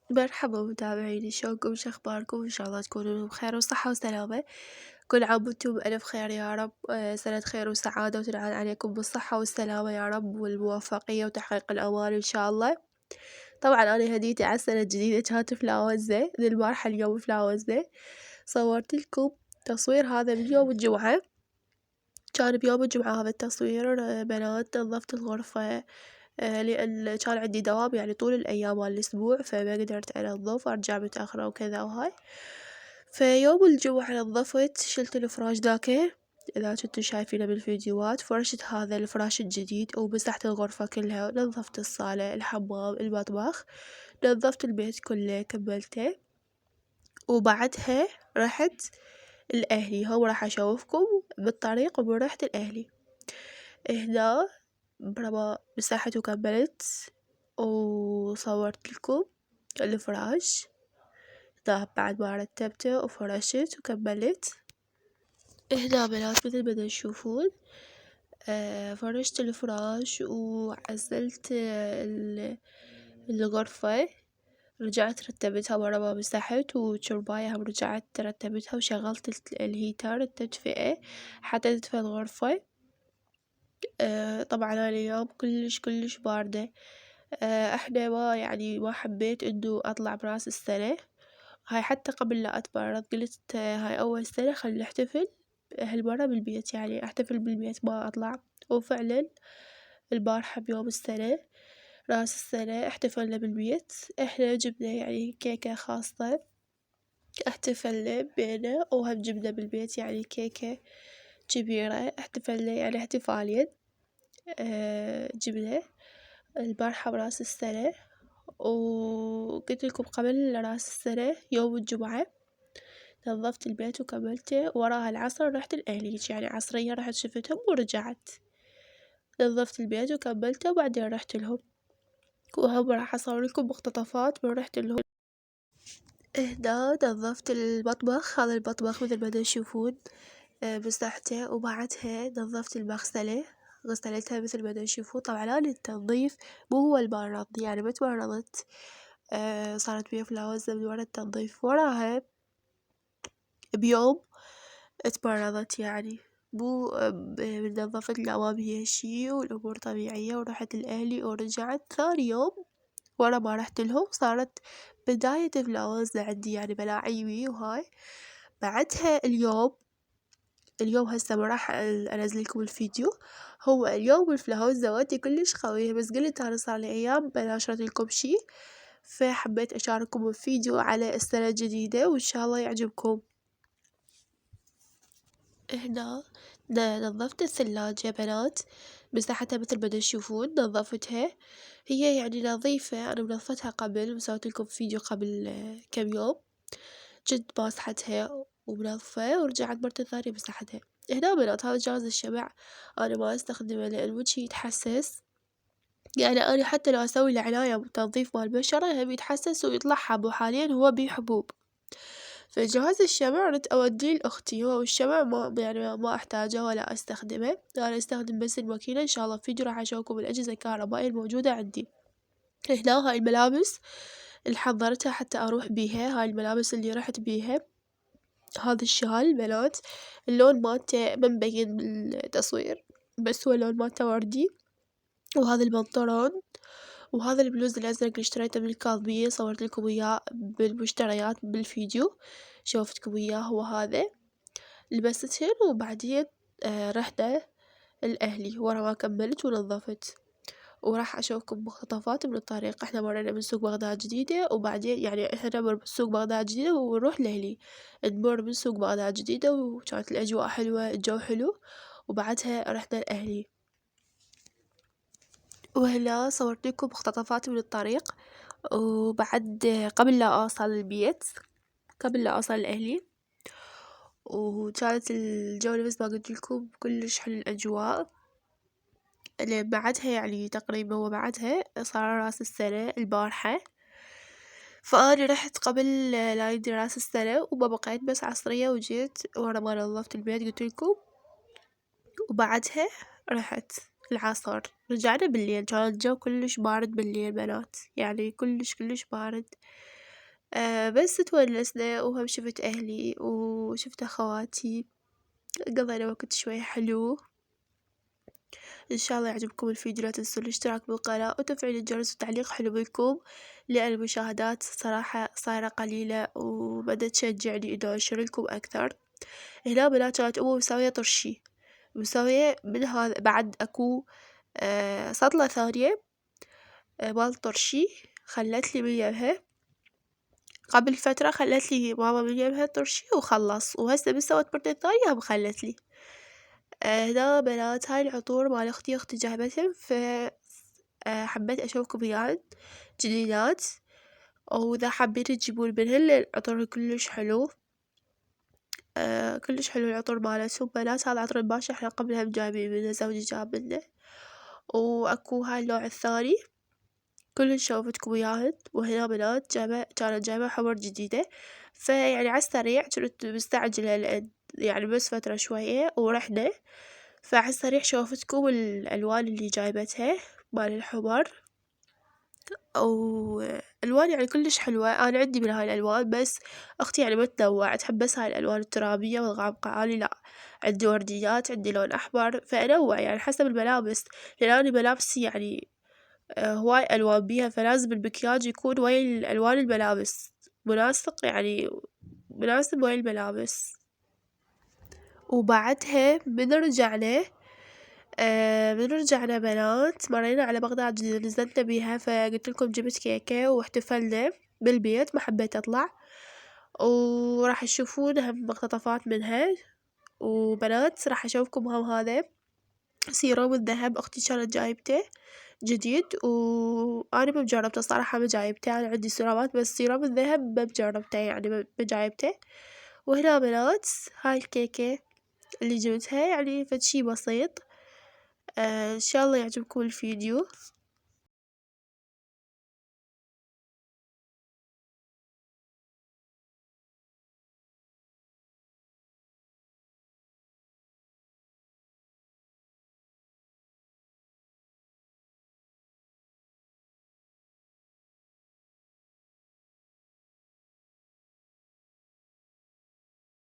مرحبا متابعيني، شلونكم؟ شو اخباركم؟ ان شاء الله تكونوا بخير وصحة وسلامة. كل عام وانتم بألف خير يا رب. سنة خير وسعادة وتنعاد عليكم بالصحة والسلامة يا رب، والموفقية وتحقيق الأمال ان شاء الله. طبعا انا هديتي على السنة الجديدة كانت فلاوزة من البارحة اليوم فلاوزة. صورت لكم تصوير هذا من يوم الجمعة. كان بيوم الجمعة هذا التصوير. بنات نظفت الغرفة. لأن كان عندي دوام يعني طول الأيام مال الأسبوع، فما قدرت أنظف، أرجع متأخرة وكذا وهاي. فيوم الجمعة نظفت، شلت الفراش ذاك إذا كنتوا شايفينه بالفيديوهات، فرشت هذا الفراش الجديد ومسحت الغرفة كلها، نظفت الصالة، الحمام، المطبخ، نظفت البيت كله كملته. وبعدها رحت لأهلي، هم راح أشوفكم بالطريق ومن رحت لأهلي. هنا برا مسحت وكملت وصورت لكم الفراش ده بعد ما رتبته وفرشت وكملت. هنا بنات مثل ما تشوفون فرشت الفراش وعزلت الغرفة، رجعت رتبتها ورا ما مسحت، وشرباية هم رجعت رتبتها وشغلت الهيتر التدفئة حتى تدفى الغرفة. طبعا أنا اليوم كلش باردة. احنا ما حبيت انه اطلع براس السنة هاي، حتى قبل لا اتبرد قلت هاي اول سنة خلينا نحتفل هالمرة بالبيت، يعني احتفل بالبيت ما اطلع. وفعلا البارحة بيوم السنة راس السنة احتفلنا بالبيت. احنا جبنا يعني كيكة خاصة احتفلنا بينا، وهم جبنا بالبيت يعني كيكة كبيرة احتفلنا يعني احتفالين. جبنا البارحة براس السنة. وقلت لكم قبل راس السنة يوم الجمعة نظفت البيت وكملته، وراها العصر رحت لأهلي، يعني عصرية رحت شفتهم ورجعت. نظفت البيت وكملته وبعدين رحت لهم، وهم راح أصور لكم مقتطفات من رحت لهم. هنا نظفت المطبخ، هذا المطبخ مثل ما تشوفون مسحته، وبعدها نظفت المغسلة غسلتها مثل ما تشوفون. طبعا أنا التنظيف مو هو المرض، يعني ما تمرضت. صارت بيه فلاوزة من ورا التنظيف، وراها بيوم اتمرضت، يعني مو نظفت لا ما بيها شي والأمور طبيعية. ورحت لأهلي ورجعت ثاني يوم ورا ما رحت لهم صارت بداية فلاوزة عندي، يعني بلاعيبي وهاي. بعدها اليوم هسه ما راح انزل لكم الفيديو. هو اليوم الفلاوز زواتي كلش قوية، بس قلت انا صار لي ايام بناشرت لكم شي، فحبيت اشارككم الفيديو على السنة الجديدة وان شاء الله يعجبكم. هنا نظفت الثلاجة بنات، مسحتها مثل ما تشوفون نظفتها. هي يعني نظيفة، انا منظفتها قبل وسويت لكم فيديو قبل كم يوم. جد ماسحتها ومنظفة ورجعت مرة ثانية مسحتها. هنا بنات هذا جهاز الشمع أنا ما أستخدمه لأن وجهي يتحسس، يعني أنا حتى لو أسوي له عناية وتنظيف مال بشرة هم يتحسس ويطلع حب، وحاليا هو بيه حبوب. فجهاز الشمع ردت أوديه لأختي، هو الشمع ما أحتاجه ولا أستخدمه، أنا أستخدم بس الماكينة. إن شاء الله فيديو راح أشوفكم الأجهزة الكهربائية الموجودة عندي. هنا هاي الملابس اللي حضرتها حتى أروح بيها، هاي الملابس اللي رحت بيها. هذا الشال بنات اللون مالته ما مبين بالتصوير، بس هو اللون مالته وردي. وهذا البنطلون، وهذا البلوز الأزرق اللي اشتريته من الكاظمية صورت لكم إياه بالمشتريات بالفيديو، شوفتكم إياه. وهذا لبستهن وبعدين رحنا لأهلي ورا ما كملت ونظفت. وراح أشوفكم مقتطفات من الطريق. احنا مرينا من سوق بغداد جديدة، وبعدين يعني احنا نمر من سوق بغداد جديدة ونروح لهلي، نمر من سوق بغداد جديدة، وكانت الأجواء حلوة الجو حلو. وبعدها رحنا لأهلي. وهنا صورت لكم مقتطفات من الطريق، وبعد قبل لا أوصل البيت، قبل لا أوصل لأهلي. وكانت الجو نفس ما قلت لكم كلش حلو الأجواء. لأن بعدها يعني تقريبا وبعدها صار راس السنة البارحة، فأنا رحت قبل لا يجي راس السنة وما بقيت بس عصرية وجيت ورا ما نظفت البيت قلت لكم. وبعدها رحت العصر رجعنا بالليل، كان الجو كلش بارد بالليل بنات، يعني كلش بارد. بس تونسنا وهم شفت أهلي وشفت أخواتي، قضينا وقت شوي حلو. إن شاء الله يعجبكم الفيديو، لا تنسوا الاشتراك بالقناة وتفعيل الجرس وتعليق حلو منكم، لأن المشاهدات صراحة صايرة قليلة وبدأت تشجعني إنه أنشر لكم أكثر. هنا بنات كانت أمي مسوية طرشي، مسوية من هذا بعد أكو سطلة ثانية مال طرشي خلت لي من يمها قبل فترة، خلت لي ماما من يمها طرشي وخلص، وهسه من سوت مرة ثانية هم خلت لي. هنا بنات هاي العطور مال أختي جابتهم، ف حبيت أشوفكم وياهن جديدات، وإذا حابين تجيبون منهن العطر كلش حلو. كلش حلو العطر مالتهم بنات. هذا عطر الباشا احنا قبلها جايبين منه، زوجي جاب منه. واكو هاي النوع الثاني كلش شوفتكم وياهن. وهنا بنات كانت جايبة حبر جديدة، فيعني عالسريع كنت مستعجلة لأن يعني بس فترة شوية ورحنا، فعالسريع شوفتكم الألوان اللي جايبتها مال الحبر. ألوان يعني كلش حلوة. أنا عندي من هاي الألوان، بس أختي يعني ما تنوع، تحب بس هاي الألوان الترابية والغامقة. أنا لا، عندي ورديات، عندي لون أحمر، فأنوع يعني حسب الملابس، لأن أنا ملابسي يعني هواي ألوان بيها، فلازم المكياج يكون ويا ألوان الملابس مناسق، يعني مناسب ويا الملابس. وبعدها من رجعنا بنات مرينا على بغداد جديدة، نزلنا بيها، فقلت لكم جبت كيكة واحتفلنا بالبيت، ما حبيت أطلع. وراح تشوفون هم مقتطفات منها. وبنات راح أشوفكم هم هذا سيروم الذهب أختي كانت جايبته جديد، وأنا ما جربته صراحة، ما جايبته. أنا عندي سيرومات بس سيروم الذهب ما جربته، يعني ما جايبته. وهنا بنات هاي الكيكة اللي جبتها، يعني فد شي بسيط. إن شاء الله يعجبكم الفيديو.